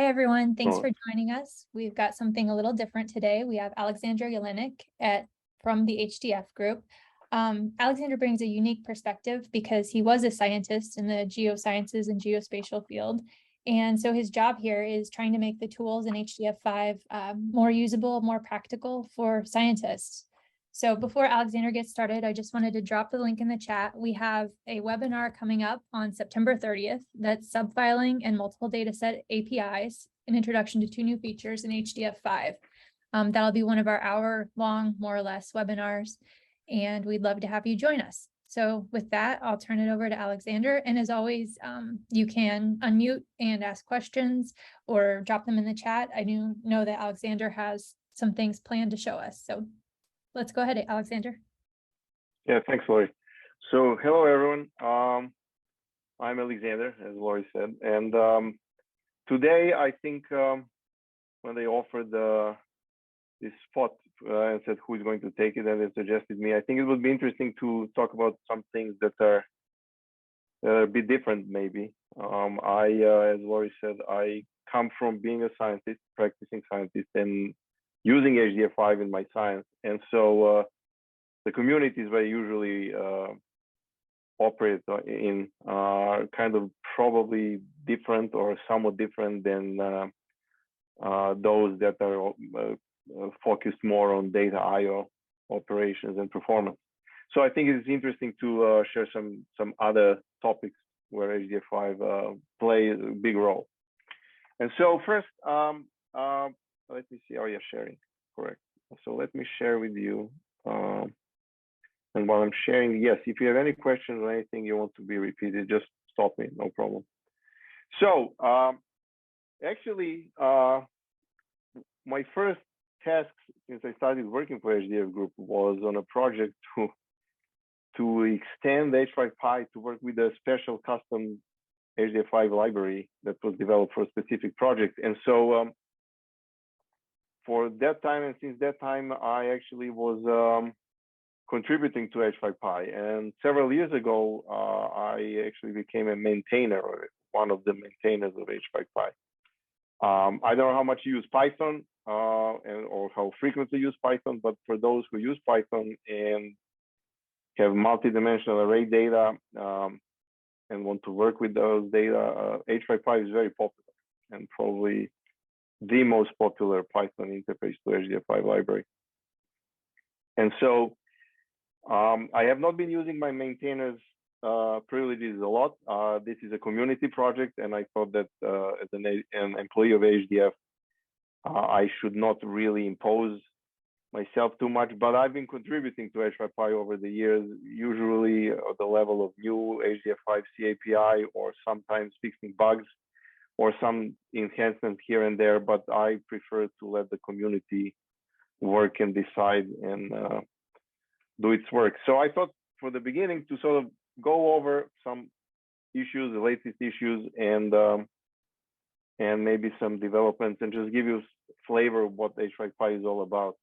Hi, everyone. Thanks Oh, for joining us. We've got something a little different today. We have Alexander Jelinek from the HDF group. Alexander brings a unique perspective because he was a scientist in the geosciences and geospatial field. And so his job here is trying to make the tools in HDF5 more usable, more practical for scientists. So before Alexander gets started, I just wanted to drop the link in the chat. We have a webinar coming up on September 30th. That's subfiling and multiple dataset APIs, an introduction to 2 new features in HDF5. That'll be one of our hour-long, more or less, webinars, and we'd love to have you join us. So with that, I'll turn it over to Alexander. And as always, you can unmute and ask questions or drop them in the chat. I do know that Alexander has some things planned to show us. So let's go ahead, Alexander. yeah, thanks, Lori. So hello, everyone. I'm Alexander, as Lori said. And today, I think when they offered this spot and said who is going to take it, and they suggested me, I think it would be interesting to talk about some things that are a bit different, maybe. As Lori said, I come from being a scientist, practicing scientist, and using HDF5 in my science. And so the communities where I usually operate in are kind of probably different or somewhat different than those that are focused more on data IO operations and performance. So I think it's interesting to share some other topics where HDF5 plays a big role. And so first, let me see. Oh, yeah, sharing. Correct. So let me share with you. And while I'm sharing, yes, if you have any questions or anything you want to be repeated, just stop me, no problem. So actually, my first task since I started working for HDF Group was on a project to extend h5py to work with a special custom HDF5 library that was developed for a specific project. And so for that time, and since that time, I actually was contributing to h5py. And several years ago, I actually became a maintainer, or one of the maintainers of h5py. I don't know how much you use Python or how frequently you use Python, but for those who use Python and have multi-dimensional array data and want to work with those data, h5py is very popular and probably the most popular Python interface to HDF5 library. And so I have not been using my maintainers privileges a lot. This is a community project, and I thought that as an employee of HDF, I should not really impose myself too much, but I've been contributing to h5py over the years, usually at the level of new HDF5 CAPI or sometimes fixing bugs or some enhancements here and there, but I prefer to let the community work and decide and do its work. So I thought for the beginning to sort of go over some issues, the latest issues, and maybe some developments, and just give you a flavor of what h5py is all about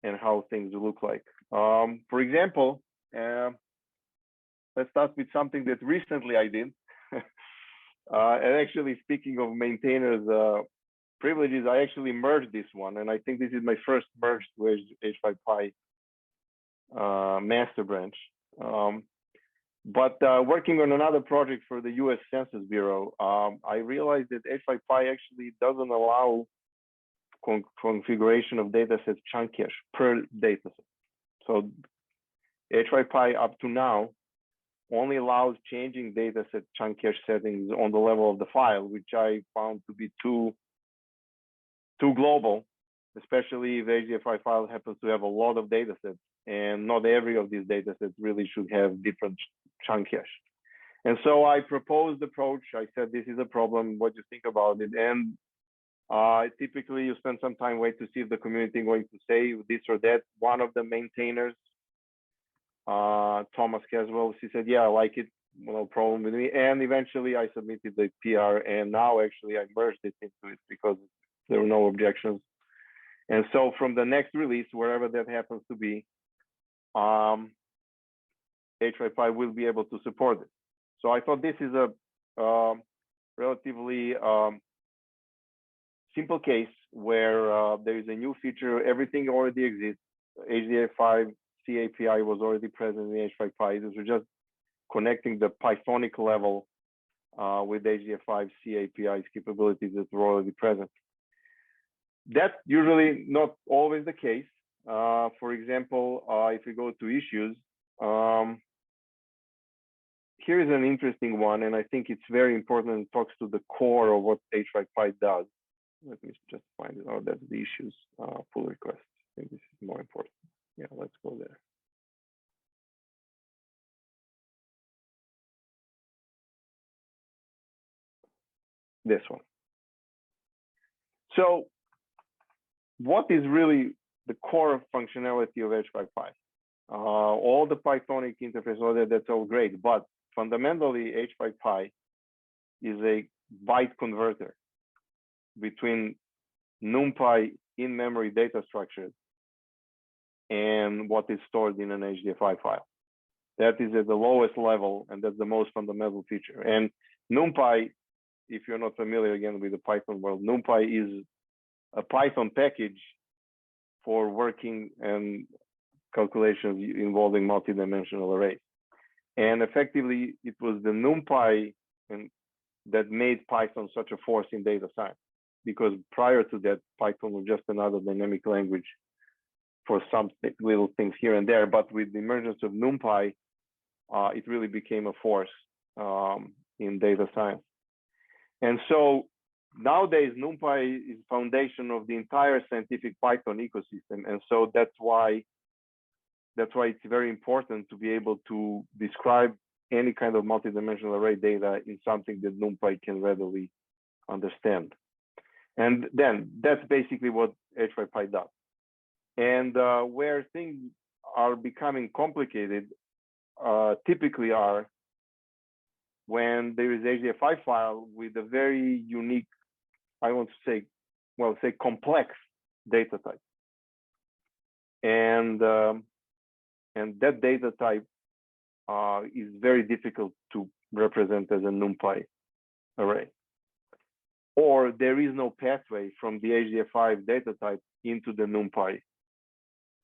and how things look like. For example, let's start with something that recently I did. And actually, speaking of maintainers privileges, I actually merged this one, and I think this is my first merge to h5py master branch. But working on another project for the US Census Bureau, I realized that h5py actually doesn't allow configuration of datasets chunk cache per dataset. So h5py up to now only allows changing dataset chunk cache settings on the level of the file, which I found to be too global, especially if HDF5 file happens to have a lot of datasets, and not every of these datasets really should have different chunk cache. And so I proposed the approach. I said, this is a problem. What do you think about it? And typically, you spend some time wait to see if the community is going to say this or that. One of the maintainers, Thomas Caswell, he said, yeah, I like it, no problem with me. And eventually I submitted the PR, and now actually I merged it into it because there were no objections. And so from the next release, wherever that happens to be, h5py will be able to support it. So I thought this is a relatively simple case where there is a new feature, everything already exists. HDF5 CAPI was already present in the h5py. This was just connecting the Pythonic level with HDF5 CAPI's capabilities that were already present. That's usually not always the case. For example, if we go to issues, here is an interesting one, and I think it's very important and talks to the core of what h5py does. Let me just find it out. That's the issues pull request. I think this is more important. Yeah, let's go there. This one. So what is really the core functionality of h5py? All the Pythonic interface, all that's all great, but fundamentally h5py is a byte converter between NumPy in-memory data structures and what is stored in an HDF5 file. That is at the lowest level, and that's the most fundamental feature. And NumPy, if you're not familiar again with the Python world, NumPy is a Python package for working and calculations involving multidimensional arrays. And effectively, it was the NumPy that made Python such a force in data science, because prior to that, Python was just another dynamic language for some little things here and there. But with the emergence of NumPy, it really became a force in data science. And so nowadays, NumPy is the foundation of the entire scientific Python ecosystem. And so that's why it's very important to be able to describe any kind of multidimensional array data in something that NumPy can readily understand. And then that's basically what h5py does. And where things are becoming complicated typically are when there is HDF5 file with a very unique, I want to say, complex data type. And that data type is very difficult to represent as a NumPy array. Or there is no pathway from the HDF5 data type into the NumPy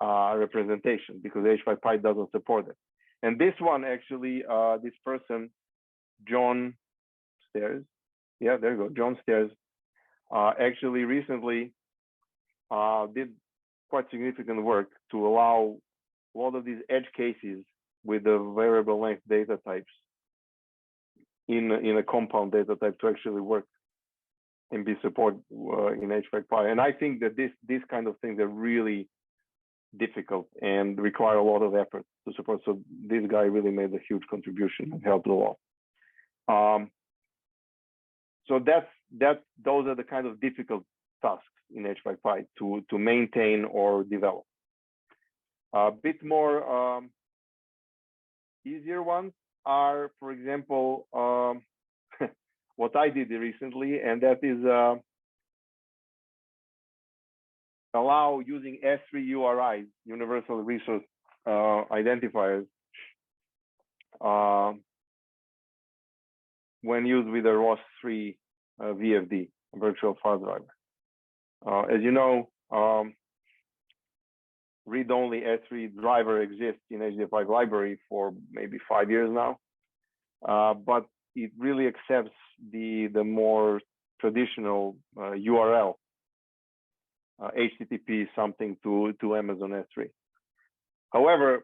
representation, because h5py doesn't support it. And this one actually, this person, John Stairs, yeah, there you go, John Stairs, actually recently did quite significant work to allow a lot of these edge cases with the variable length data types in a compound data type to actually work and be supported in h5py. And I think that these kind of things are really difficult and require a lot of effort to support. So this guy really made a huge contribution and helped a lot. So those are the kind of difficult tasks in h5py to maintain or develop. A bit more easier ones are, for example, what I did recently, and that is allow using S3 URIs, universal resource identifiers, when used with a ROS3 VFD, virtual file driver. As you know, read-only S3 driver exists in HDF5 library for maybe 5 years now, but it really accepts the more traditional URL, HTTP something to Amazon S3. However,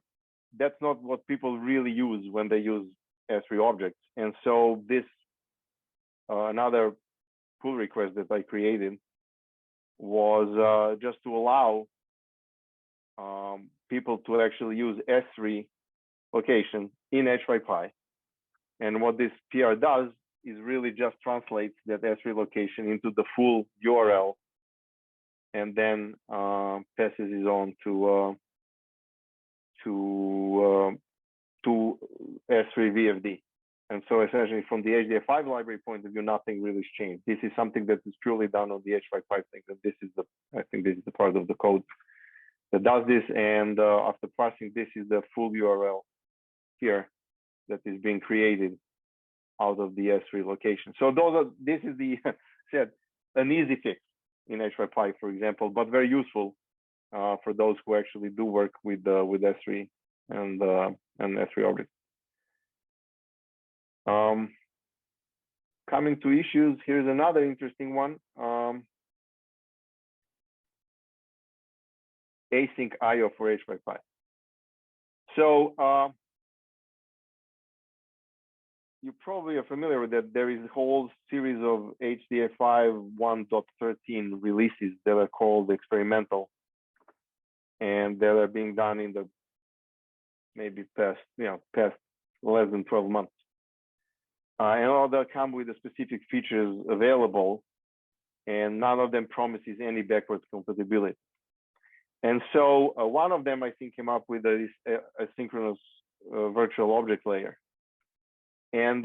that's not what people really use when they use S3 objects. And so this, another pull request that I created was just to allow people to actually use S3 location in h5py. And what this PR does is really just translates that S3 location into the full URL and then passes it on to S3 VFD. And so essentially from the HDF5 library point of view, nothing really changed. This is something that is purely done on the h5py thing. And this is I think this is the part of the code that does this. And after parsing, this is the full URL here that is being created out of the S3 location. So this is the said an easy fix. in h5py, for example, but very useful for those who actually do work with S3 and S3 objects. Coming to issues, here's another interesting one. Async I for h5py. So you probably are familiar with that. There is a whole series of HDF5 1.13 releases that are called experimental, and that are being done in the maybe past less than 12 months. And all that come with the specific features available, and none of them promises any backwards compatibility. And so one of them, I think, came up with a asynchronous virtual object layer. And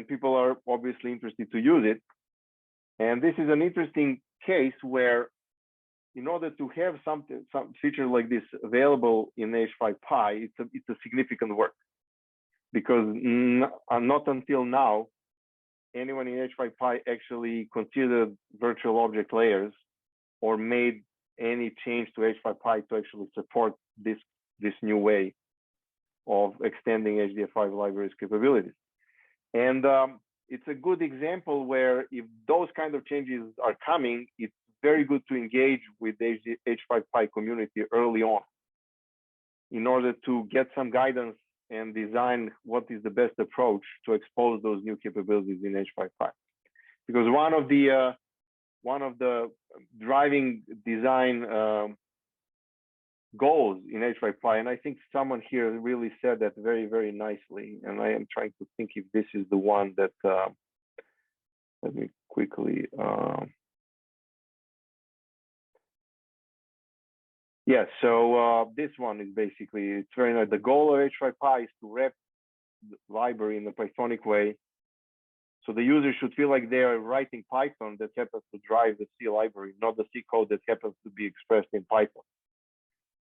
people are obviously interested to use it. And this is an interesting case where, in order to have some feature like this available in h5py, it's a significant work, because not until now, anyone in h5py actually considered virtual object layers or made any change to h5py to actually support this new way of extending HDF5 library's capabilities. And it's a good example where, if those kind of changes are coming, it's very good to engage with the h5py community early on in order to get some guidance and design what is the best approach to expose those new capabilities in h5py. Because one of the driving design goals in h5py, and I think someone here really said that very, very nicely, and I am trying to think if this is the one that, let me quickly, yeah, so this one is basically, it's very nice. The goal of h5py is to wrap the library in a Pythonic way, so the user should feel like they are writing Python that happens to drive the C library, not the C code that happens to be expressed in Python.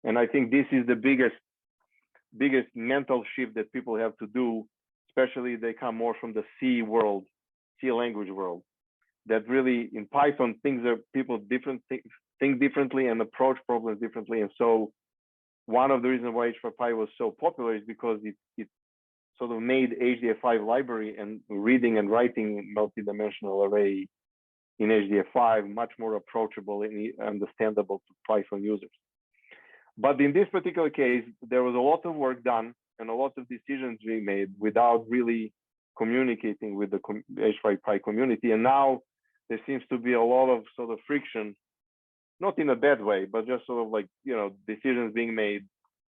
And I think this is the biggest mental shift that people have to do, especially they come more from the C world, C language world. That really in Python, people think differently and approach problems differently. And so one of the reasons why h5py was so popular is because it sort of made HDF5 library and reading and writing multi-dimensional array in HDF5 much more approachable and understandable to Python users. But in this particular case, there was a lot of work done and a lot of decisions being made without really communicating with the h5py community. And now there seems to be a lot of sort of friction, not in a bad way, but just sort of like, decisions being made,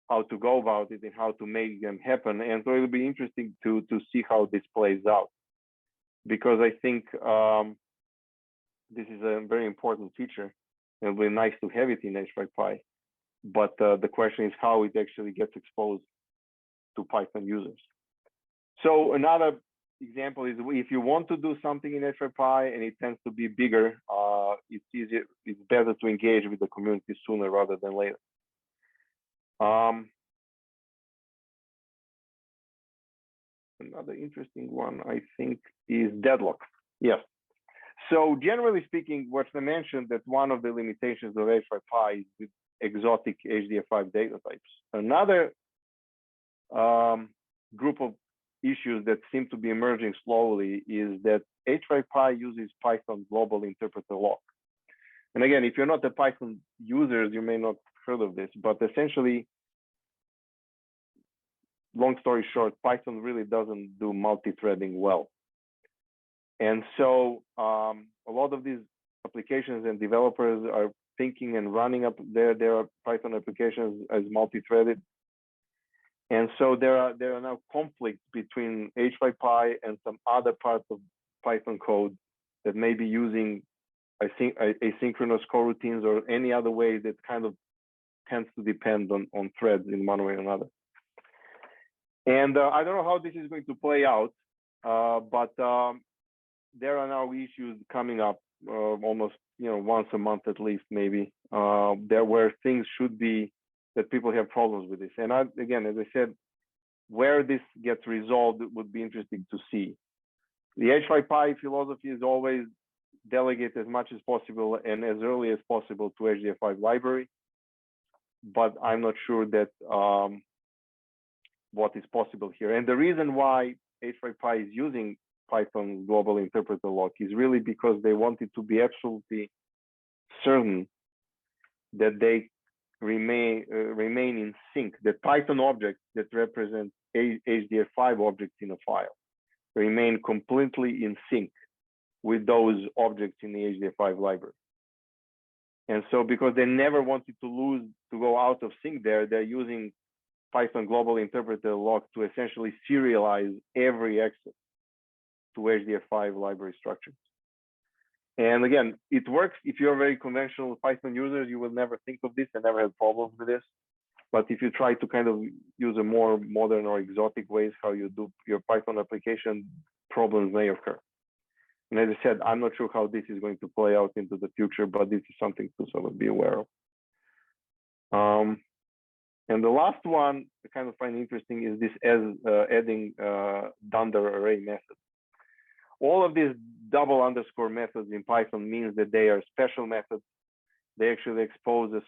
how to go about it and how to make them happen. And so it'll be interesting to see how this plays out, because I think this is a very important feature. It'll be nice to have it in h5py. But the question is how it actually gets exposed to Python users. So another example is, if you want to do something in h5py and it tends to be bigger, it's easier, it's better to engage with the community sooner rather than later. Another interesting one, I think, is deadlock. Yes. So generally speaking, what's mentioned that one of the limitations of h5py is with exotic HDF5 data types. Another group of issues that seem to be emerging slowly is that h5py uses Python global interpreter lock. And again, if you're not a Python user, you may not have heard of this, but essentially, long story short, Python really doesn't do multi-threading well. And so a lot of these applications and developers are thinking and running up their Python applications as multi-threaded. And so there are now conflicts between h5py and some other parts of Python code that may be using asynchronous coroutines or any other way that kind of tends to depend on threads in one way or another. And I don't know how this is going to play out, but there are now issues coming up almost once a month at least, maybe, there where things should be that people have problems with this. And again, as I said, where this gets resolved, it would be interesting to see. The h5py philosophy is always delegate as much as possible and as early as possible to HDF5 library, but I'm not sure that what is possible here. And the reason why h5py is using Python global interpreter lock is really because they wanted to be absolutely certain that they remain in sync, that Python objects that represent HDF5 objects in a file remain completely in sync with those objects in the HDF5 library. And so because they never wanted to go out of sync there, they're using Python global interpreter lock to essentially serialize every access to HDF5 library structures. And again, it works. If you're a very conventional Python user, you will never think of this and never have problems with this. But if you try to kind of use a more modern or exotic ways how you do your Python application, problems may occur. And as I said, I'm not sure how this is going to play out into the future, but this is something to sort of be aware of. And the last one I kind of find interesting is this adding dunder array method. All of these double underscore methods in Python means that they are special methods. They actually expose a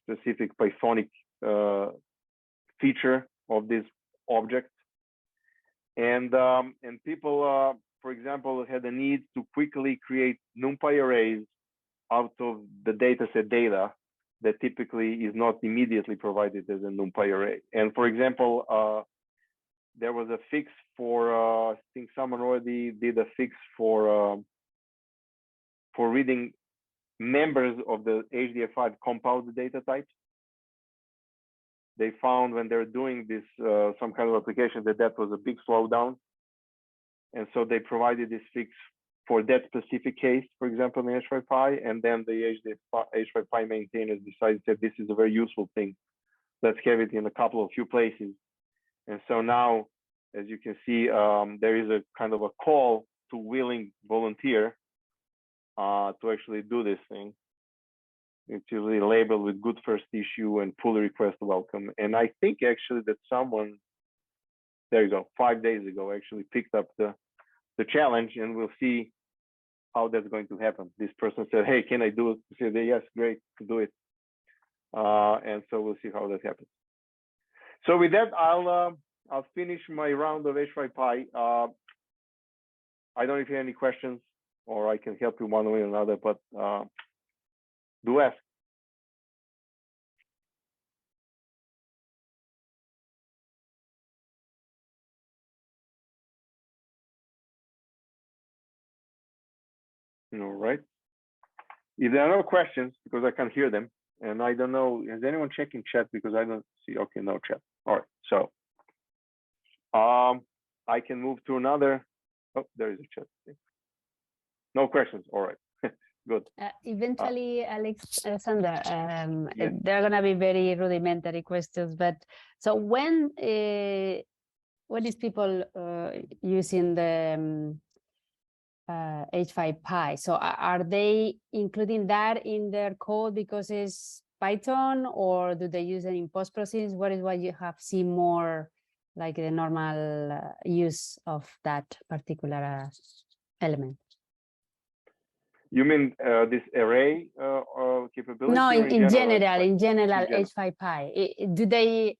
specific Pythonic feature of this object. And people, for example, had a need to quickly create NumPy arrays out of the dataset data that typically is not immediately provided as a NumPy array. And for example, there was a fix for, I think someone already did a fix for reading members of the HDF5 compound data types. They found when they're doing this, some kind of application that was a big slowdown. And so they provided this fix for that specific case, for example, in h5py, and then the h5py maintainers decided that this is a very useful thing. Let's have it in a few places. And so now, as you can see, there is a kind of a call to willing volunteer to actually do this thing. It's usually labeled with good first issue and pull request welcome. And I think actually that someone, there you go, 5 days ago actually picked up the challenge, and we'll see how that's going to happen. This person said, hey, can I do it? I said, yes, great, do it. And so we'll see how that happens. So with that, I'll finish my round of h5py. I don't know if you have any questions, or I can help you one way or another, but do ask. All right. If there are no questions, because I can't hear them, and I don't know, is anyone checking chat? Because I don't see, okay, no chat. All right, so I can move to another. Oh, there is a chat. No questions, all right, good. Eventually, Alexander, Yes. there are going to be very rudimentary questions, but so when is people using the h5py, so are they including that in their code because it's Python, or do they use it in post-processing? What is what you have seen more like the normal use of that particular element? You mean this array capability? No, in general, h5py? do they,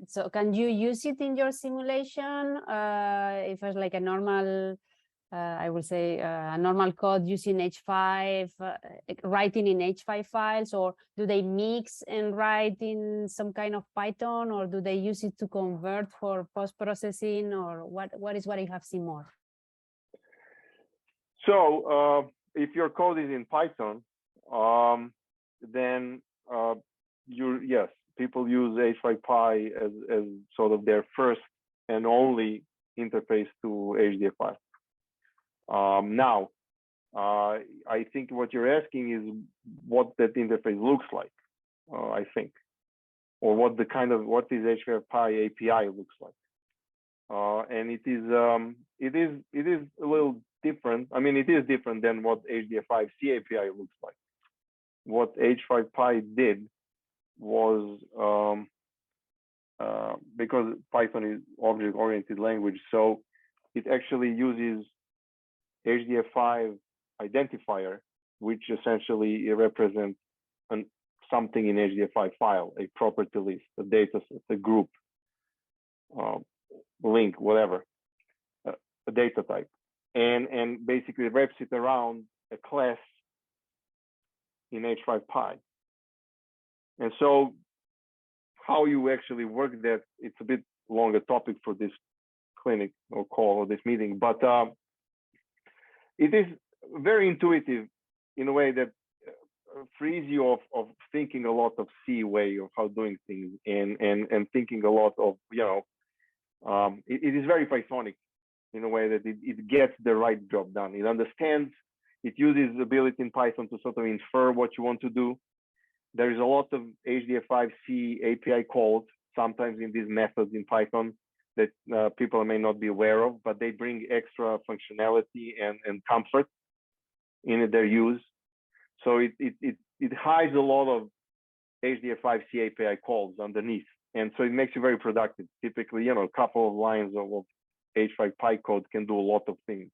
so can you use it in your simulation if it's like a normal, I would say a normal code using h5, writing in h5 files, or do they mix and write in some kind of Python, or do they use it to convert for post-processing, or what is what you have seen more? So if your code is in Python, then yes, people use h5py as sort of their first and only interface to HDF5. Now, I think what you're asking is what that interface looks like, I think, or what this h5py API looks like. And it is a little different. I mean, it is different than what HDF5C API looks like. What h5py did was, because Python is object-oriented language, so it actually uses HDF5 identifier, which essentially represents something in HDF5 file, a property list, a data set, a group, link, whatever, a data type, and basically wraps it around a class in h5py. And so how you actually work that, it's a bit longer topic for this clinic or call or this meeting, but it is very intuitive in a way that frees you of thinking a lot of C way of how doing things and thinking a lot of, it is very Pythonic in a way that it gets the right job done. It understands, it uses ability in Python to sort of infer what you want to do. There is a lot of HDF5C API calls, sometimes in these methods in Python that people may not be aware of, but they bring extra functionality and comfort in their use. So it hides a lot of HDF5C API calls underneath. And so it makes you very productive. Typically, a couple of lines of h5py code can do a lot of things.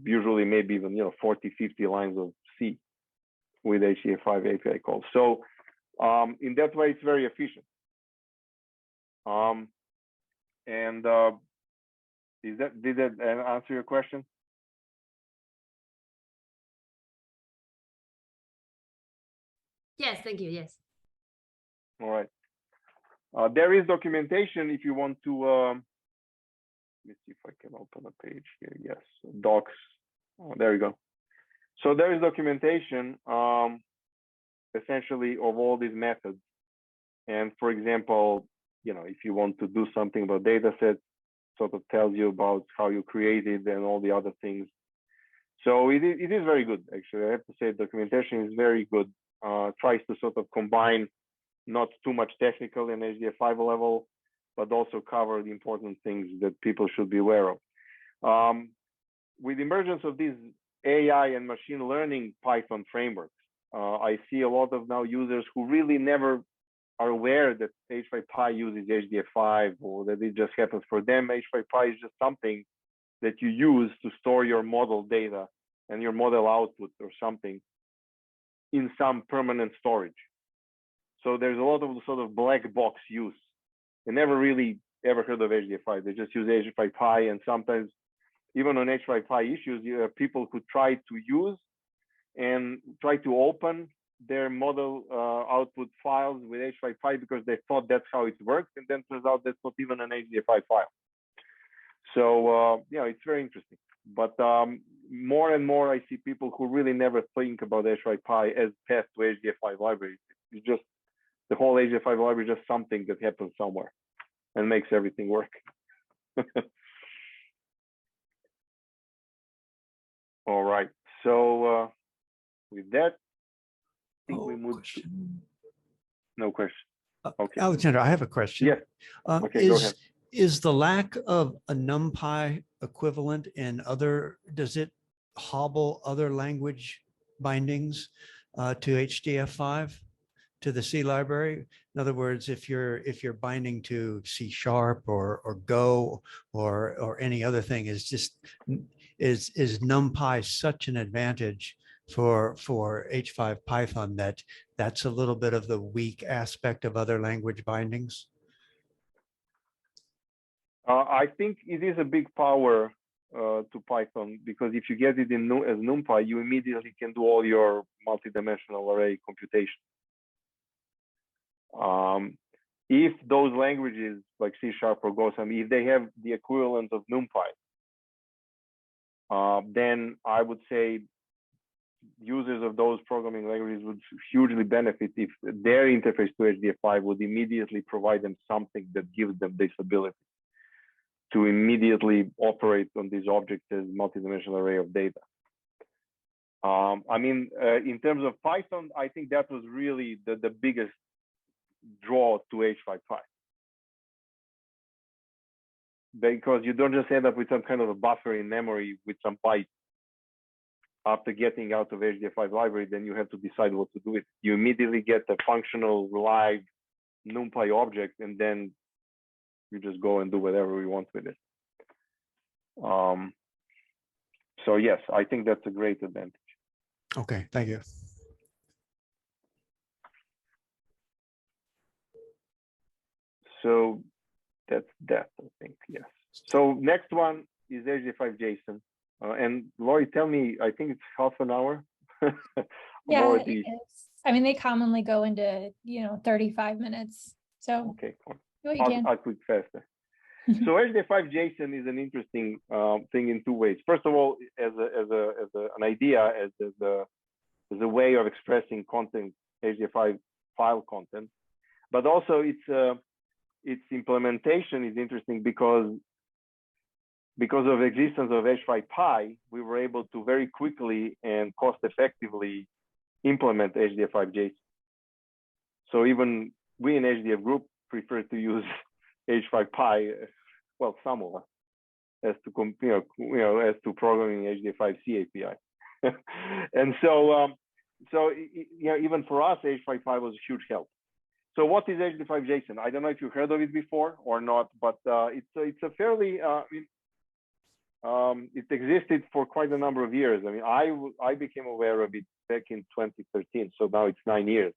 Usually maybe even, 40, 50 lines of C with HDF5 API calls. So in that way, it's very efficient. Did that answer your question? Yes, thank you. Yes. All right. There is documentation if you want to. Let me see if I can open a page here. Yes, docs. Oh, there you go. So there is documentation essentially of all these methods. And for example, if you want to do something about data sets, sort of tells you about how you created and all the other things. So it is very good, actually. I have to say documentation is very good. Tries to sort of combine not too much technical in HDF5 level, but also cover the important things that people should be aware of. With the emergence of these AI and machine learning Python frameworks, I see a lot of now users who really never are aware that h5py uses HDF5 or that it just happens for them. h5py is just something that you use to store your model data and your model output or something in some permanent storage. So there's a lot of sort of black box use. They never really ever heard of HDF5. They just use h5py, and sometimes even on h5py issues, you have people who try to use and try to open their model output files with h5py because they thought that's how it works, and then turns out that's not even an HDF5 file. So it's very interesting. But more and more I see people who really never think about h5py as path to HDF5 library. It's just the whole HDF5 library is just something that happens somewhere and makes everything work. All right. So with that, I think we move to... No question. Okay. Alexander, I have a question. Yes. Okay, go ahead. Is the lack of a NumPy equivalent in does it hobble other language bindings to HDF5, to the C library? In other words, if you're binding to C# or Go or any other thing, is NumPy such an advantage for H5 Python that's a little bit of the weak aspect of other language bindings? I think it is a big power to Python, because if you get it in as NumPy, you immediately can do all your multidimensional array computation. If those languages like C# or Go, if they have the equivalent of NumPy, then I would say users of those programming languages would hugely benefit if their interface to HDF5 would immediately provide them something that gives them this ability to immediately operate on these objects as multidimensional array of data. In terms of Python, I think that was really the biggest draw to h5py, because you don't just end up with some kind of a buffer in memory with some bytes after getting out of HDF5 library. Then you have to decide what to do with it. You immediately get a functional live NumPy object, and then you just go and do whatever you want with it. So yes, I think that's a great advantage. Okay, thank you. So that's that, I think, yes. So next one is HDF5 JSON. And Lori, tell me, I think it's half an hour. I'm Yeah, already... it is. I mean, they commonly go into, 35 minutes. So Okay, cool. do what you can. I'll click faster. So HDF5 JSON is an interesting thing in two ways. First of all, as an idea, as a way of expressing content, HDF5 file content, but also its implementation is interesting because of the existence of h5py, we were able to very quickly and cost effectively implement HDF5 JSON. So even we in HDF group prefer to use h5py, well, some of us, as to programming HDF5C API. And so, even for us, h5py was a huge help. So what is HDF5 JSON? I don't know if you heard of it before or not, but it's a fairly, it existed for quite a number of years. I mean, I became aware of it back in 2013, so now it's 9 years.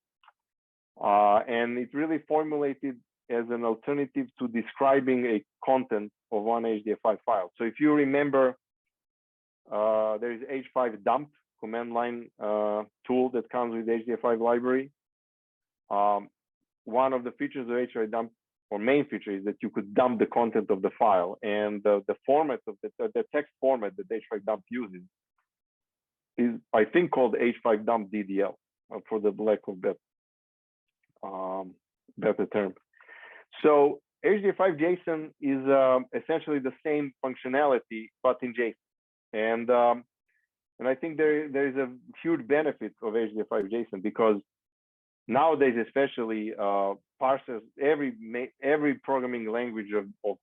And it really formulated as an alternative to describing a content of one HDF5 file. So if you remember, there is h5 dump command line tool that comes with HDF5 library. One of the features of h5 dump, or main feature, is that you could dump the content of the file, and the format of the text format that h5 dump uses is, I think, called h5 dump DDL, for the lack of that better term. So HDF5 JSON is essentially the same functionality, but in JSON. And I think there is a huge benefit of HDF5 JSON, because nowadays, especially, parsers, every programming language of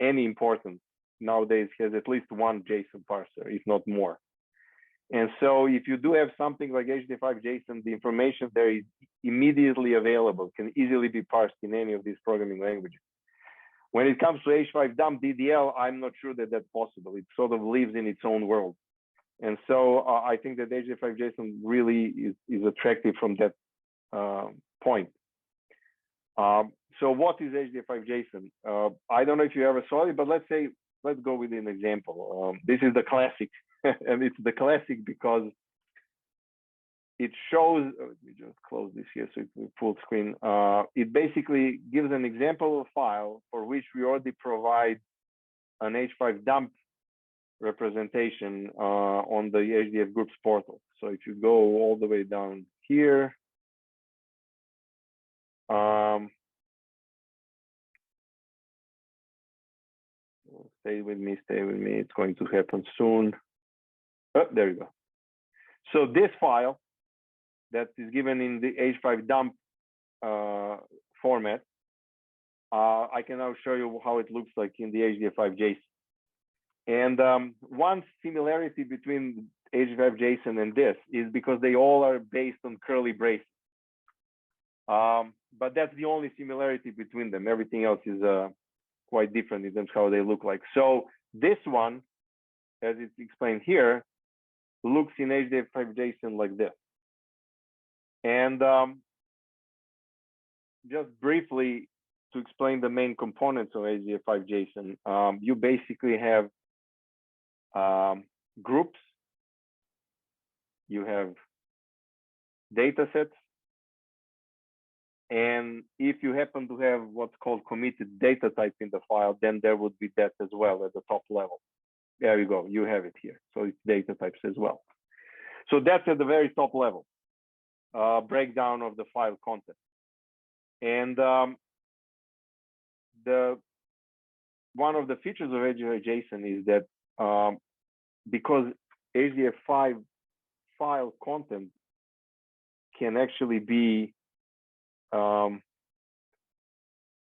any importance nowadays has at least one JSON parser, if not more. And so if you do have something like HDF5 JSON, the information there is immediately available, can easily be parsed in any of these programming languages. When it comes to h5 dump DDL, I'm not sure that that's possible. It sort of lives in its own world. And so I think that HDF5 JSON really is attractive from that point. So what is HDF5 JSON? I don't know if you ever saw it, but let's go with an example. This is the classic, and it's the classic because it shows, let me just close this here so it's full screen. It basically gives an example of a file for which we already provide an h5 dump representation on the HDF groups portal. So if you go all the way down here, stay with me, it's going to happen soon. Oh, there you go. So this file that is given in the h5 dump format, I can now show you how it looks like in the HDF5 JSON. And one similarity between HDF5 JSON and this is because they all are based on curly braces. But that's the only similarity between them. Everything else is quite different in terms of how they look like. So this one, as it's explained here, looks in HDF5 JSON like this. And just briefly to explain the main components of HDF5 JSON, you basically have groups, you have data sets, and if you happen to have what's called committed data type in the file, then there would be that as well at the top level. There you go, you have it here. So it's data types as well. So that's at the very top level, breakdown of the file content. And one of the features of HDF JSON is that because HDF5 file content can actually be,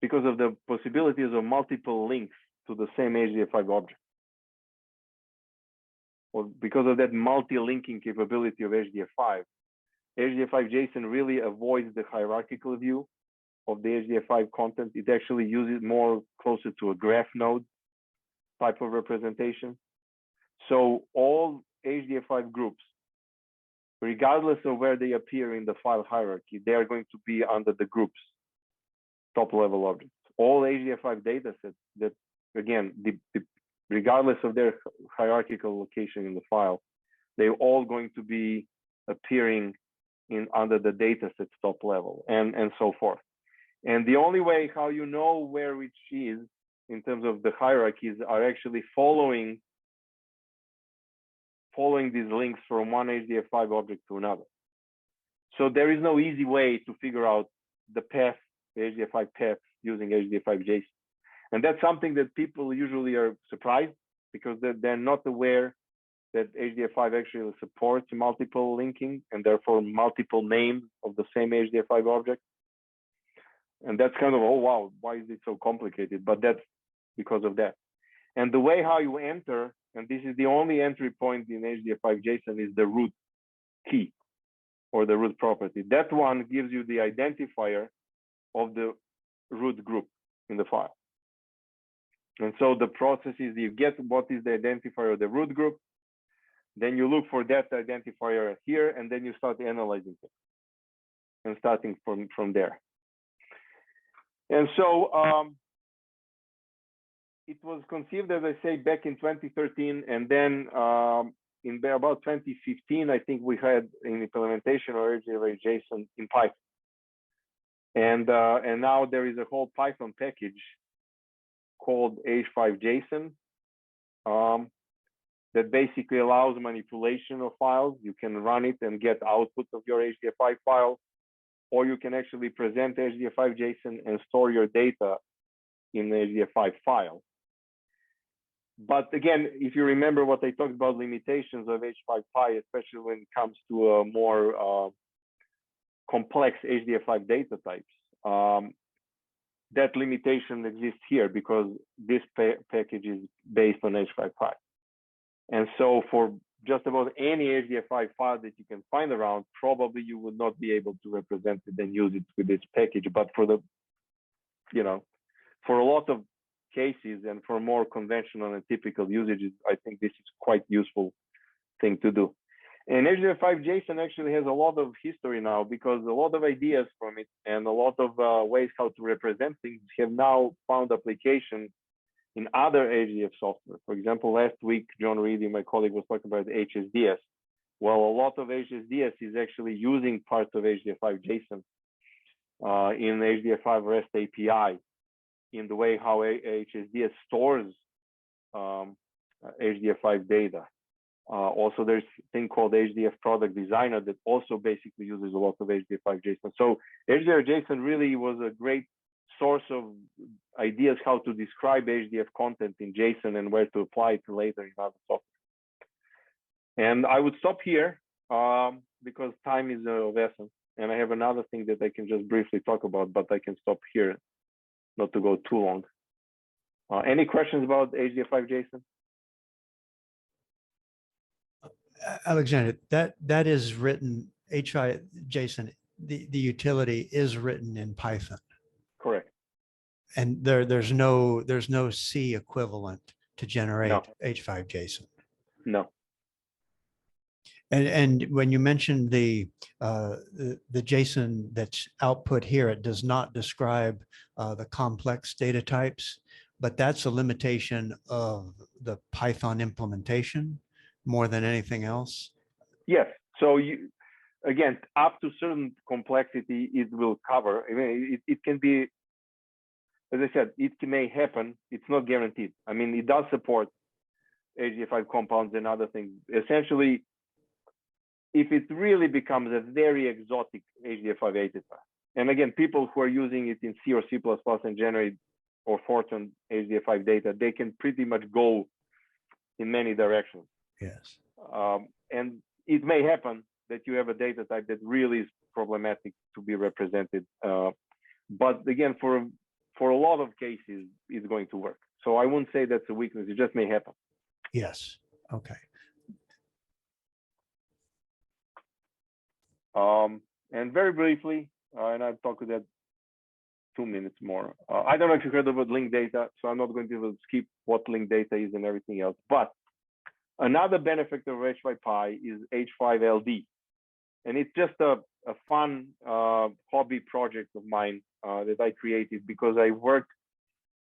because of the possibilities of multiple links to the same HDF5 object, or because of that multi-linking capability of HDF5, HDF5 JSON really avoids the hierarchical view of the HDF5 content. It actually uses more closer to a graph node type of representation. So all HDF5 groups, regardless of where they appear in the file hierarchy, they are going to be under the groups, top level objects. All HDF5 datasets that, again, regardless of their hierarchical location in the file, they're all going to be appearing under the datasets top level, and so forth. And the only way how you know where which is in terms of the hierarchies are actually following these links from one HDF5 object to another. So there is no easy way to figure out the path, the HDF5 path using HDF5 JSON. And that's something that people usually are surprised because they're not aware that HDF5 actually supports multiple linking and therefore multiple names of the same HDF5 object. And that's kind of, oh, wow, why is it so complicated? But that's because of that. And the way how you enter, and this is the only entry point in HDF5 JSON, is the root key or the root property. That one gives you the identifier of the root group in the file. And so the process is you get what is the identifier of the root group, then you look for that identifier here, and then you start analyzing it and starting from there. And so it was conceived, as I say, back in 2013, and then in about 2015, I think we had an implementation of HDF JSON in Python. And now there is a whole Python package called h5 JSON that basically allows manipulation of files. You can run it and get output of your HDF5 file, or you can actually present HDF5 JSON and store your data in the HDF5 file. But again, if you remember what I talked about, limitations of h5py, especially when it comes to a more complex HDF5 data types, that limitation exists here because this package is based on h5py. And so for just about any HDF5 file that you can find around, probably you would not be able to represent it and use it with this package. But for the, for a lot of cases and for more conventional and typical usages, I think this is quite useful thing to do. And HDF5 JSON actually has a lot of history now because a lot of ideas from it and a lot of ways how to represent things have now found application in other HDF software. For example, last week, John Reedy, my colleague, was talking about HSDS. Well, a lot of HSDS is actually using parts of HDF5 JSON in HDF5 REST API in the way how HSDS stores HDF5 data. Also, there's a thing called HDF Product Designer that also basically uses a lot of HDF5 JSON. So HDF JSON really was a great source of ideas how to describe HDF content in JSON and where to apply it later in other software. And I would stop here because time is of essence. And I have another thing that I can just briefly talk about, but I can stop here, not to go too long. Any questions about HDF5 JSON? Alexander, that is written, h5 JSON, the utility is written in Python. Correct. And there's no C equivalent to generate h5 JSON. No. And when you mentioned the JSON that's output here, it does not describe the complex data types, but that's a limitation of the Python implementation more than anything else. Yes. So you, again, up to certain complexity, it will cover. I mean, it can be, as I said, it may happen. It's not guaranteed. I mean, it does support HDF5 compounds and other things. Essentially, if it really becomes a very exotic HDF5 data, and again, people who are using it in C or C++ and generate or Fortran HDF5 data, they can pretty much go in many directions. Yes. And it may happen that you have a data type that really is problematic to be represented. But again, for a lot of cases, it's going to work. So I wouldn't say that's a weakness. It just may happen. Yes. Okay. And very briefly, and I'll talk to that 2 minutes more. I don't know if you heard about linked data, so I'm not going to skip what linked data is and everything else. But Another benefit of h5py is h5ld. And it's just a fun hobby project of mine that I created because I worked,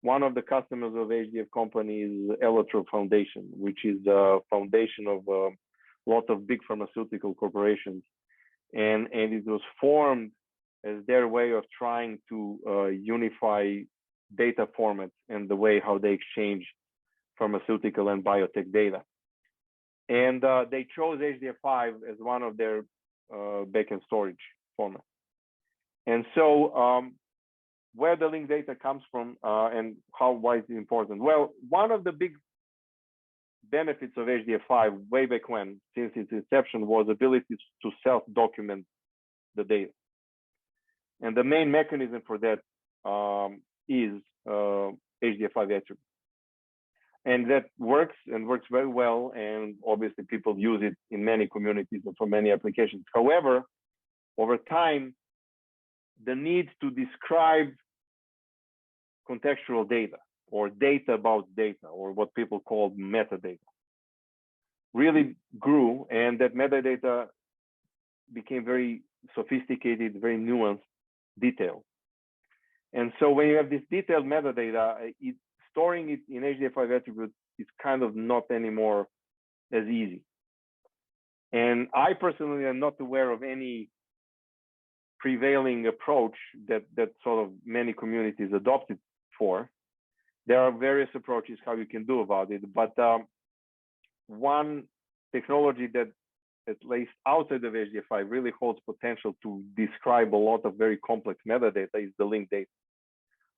one of the customers of HDF company is Allotrope Foundation, which is the foundation of a lot of big pharmaceutical corporations. And it was formed as their way of trying to unify data formats and the way how they exchange pharmaceutical and biotech data. And they chose HDF5 as one of their backend storage formats. And so where the linked data comes from and why is it important? Well, one of the big benefits of HDF5 way back when, since its inception, was ability to self-document the data. And the main mechanism for that is HDF5 attribute. And that works and works very well. And obviously people use it in many communities and for many applications. However, over time, the need to describe contextual data or data about data, or what people call metadata, really grew, and that metadata became very sophisticated, very nuanced, detailed. And so when you have this detailed metadata, storing it in HDF5 attributes is kind of not anymore as easy. And I personally am not aware of any prevailing approach that sort of many communities adopted for. There are various approaches how you can do about it, but one technology that at least outside of HDF5 really holds potential to describe a lot of very complex metadata is the linked data,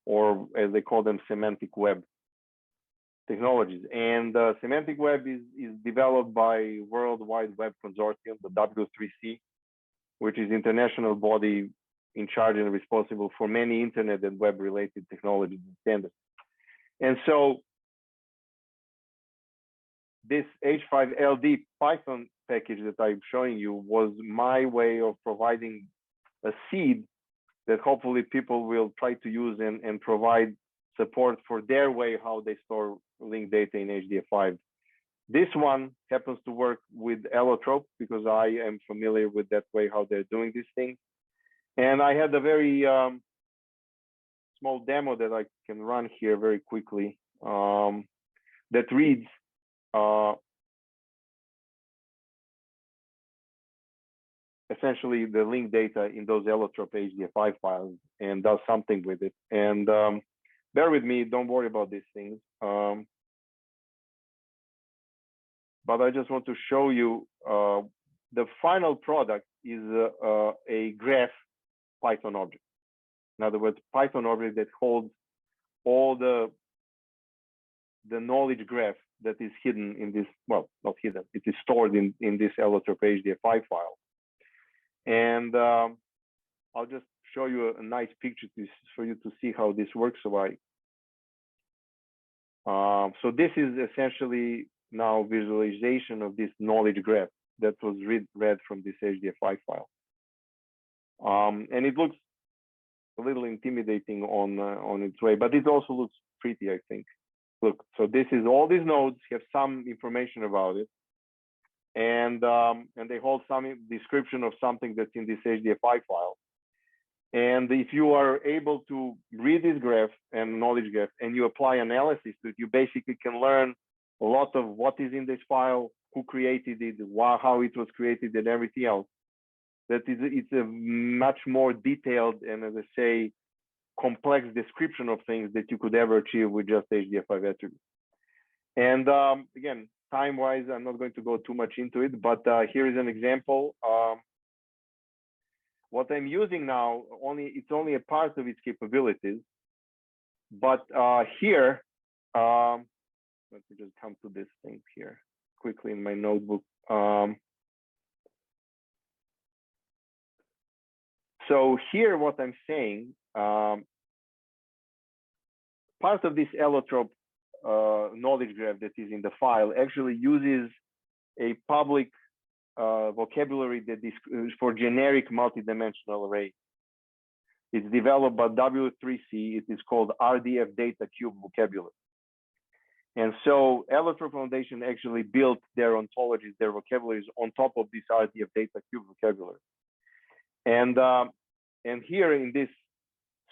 or as they call them, semantic web technologies. And semantic web is developed by World Wide Web Consortium, the W3C, which is international body in charge and responsible for many internet and web related technologies and standards. And so this H5ld Python package that I'm showing you was my way of providing a seed that hopefully people will try to use and provide support for their way how they store linked data in HDF5. This one happens to work with Allotrope because I am familiar with that way how they're doing these things. And I had a very small demo that I can run here very quickly that reads essentially the linked data in those Allotrope HDF5 files and does something with it. And bear with me, don't worry about these things. But I just want to show you the final product is a graph Python object. In other words, Python object that holds all the knowledge graph that is hidden in this, well, not hidden, it is stored in this Allotrope HDF5 file. And I'll just show you a nice picture for you to see how this works. So this is essentially now visualization of this knowledge graph that was read from this HDF5 file. And it looks a little intimidating on its way, but it also looks pretty, I think. Look, so this is all these nodes have some information about it, and they hold some description of something that's in this HDF5 file. And if you are able to read this graph and knowledge graph and you apply analysis to it, you basically can learn a lot of what is in this file, who created it, how it was created, and everything else. It's a much more detailed and, as I say, complex description of things that you could ever achieve with just HDF5 attributes. And again, time-wise, I'm not going to go too much into it, but here is an example. What I'm using now, it's only a part of its capabilities, but here, let me just come to this thing here quickly in my notebook. So here, what I'm saying, part of this Allotrope knowledge graph that is in the file actually uses a public vocabulary that is for generic multidimensional array. It's developed by W3C. It is called RDF Data Cube vocabulary. And so Allotrope Foundation actually built their ontologies, their vocabularies on top of this RDF data cube vocabulary. And here in this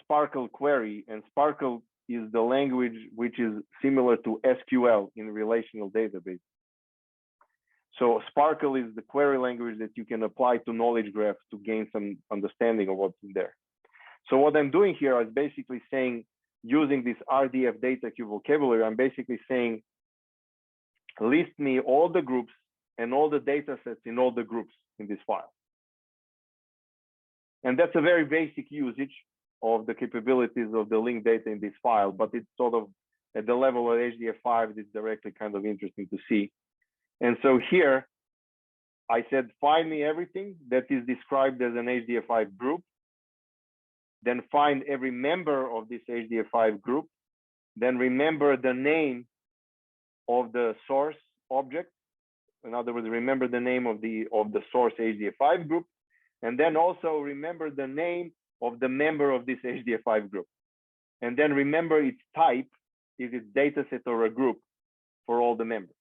Sparkle query, and Sparkle is the language which is similar to SQL in relational database. So Sparkle is the query language that you can apply to knowledge graphs to gain some understanding of what's in there. So what I'm doing here is basically saying, using this RDF data cube vocabulary, I'm basically saying, list me all the groups and all the data sets in all the groups in this file. And that's a very basic usage of the capabilities of the linked data in this file, but it's sort of at the level of HDF5, it's directly kind of interesting to see. And so here, I said, find me everything that is described as an HDF5 group, then find every member of this HDF5 group, then remember the name of the source object. In other words, remember the name of the source HDF5 group, and then also remember the name of the member of this HDF5 group. And then remember its type, if it's data set or a group for all the members.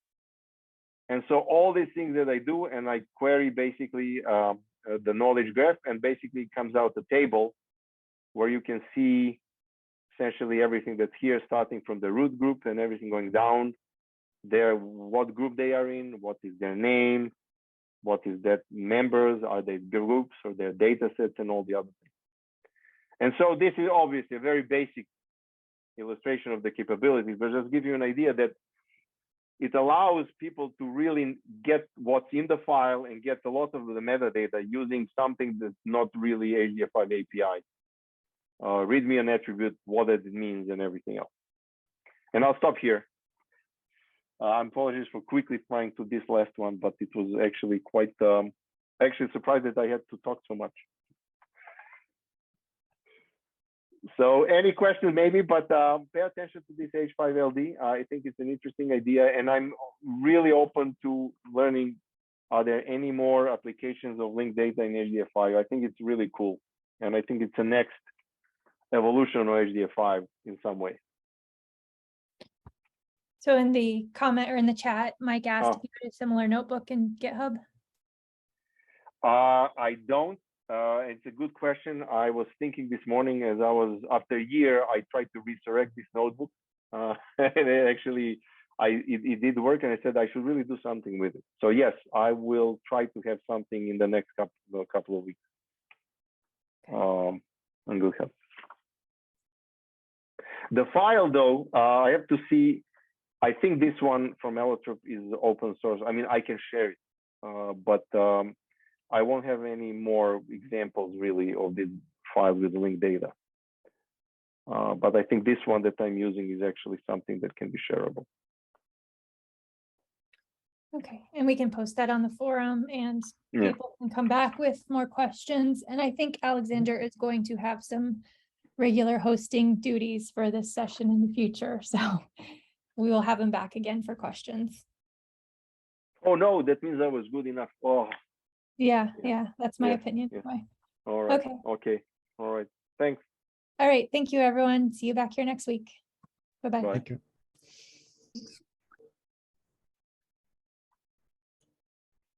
And so all these things that I do, and I query basically the knowledge graph, and basically comes out a table where you can see essentially everything that's here, starting from the root group and everything going down there, what group they are in, what is their name, what is that members, are they groups or their data sets, and all the other things. And so this is obviously a very basic illustration of the capabilities, but just give you an idea that it allows people to really get what's in the file and get a lot of the metadata using something that's not really HDF5 API. Read me an attribute, what it means, and everything else. And I'll stop here. Apologies for quickly flying to this last one, but it was actually quite, actually surprised that I had to talk so much. So any questions maybe, but pay attention to this H5LD. I think it's an interesting idea, and I'm really open to learning, are there any more applications of linked data in HDF5? I think it's really cool. And I think it's the next evolution of HDF5 in some way. So in the comment or in the chat, Mike asked if you had a similar notebook in GitHub. I don't. It's a good question. I was thinking this morning, as I was, after a year, I tried to resurrect this notebook. And it did work, and I said I should really do something with it. So yes, I will try to have something in the next couple of weeks. And good help. The file, though, I have to see. I think this one from Allotrope is open source. I mean, I can share it, but I won't have any more examples really of this file with linked data. But I think this one that I'm using is actually something that can be shareable. Okay, and we can post that on the forum, and people can come back with more questions. And I think Alexander is going to have some regular hosting duties for this session in the future. So we will have him back again for questions. Oh no, that means I was good enough. Oh. Yeah, that's my opinion. Yeah. Anyway. All right. Okay. All right. Thanks. All right. Thank you, everyone. See you back here next week. Bye-bye. Bye. Thank you.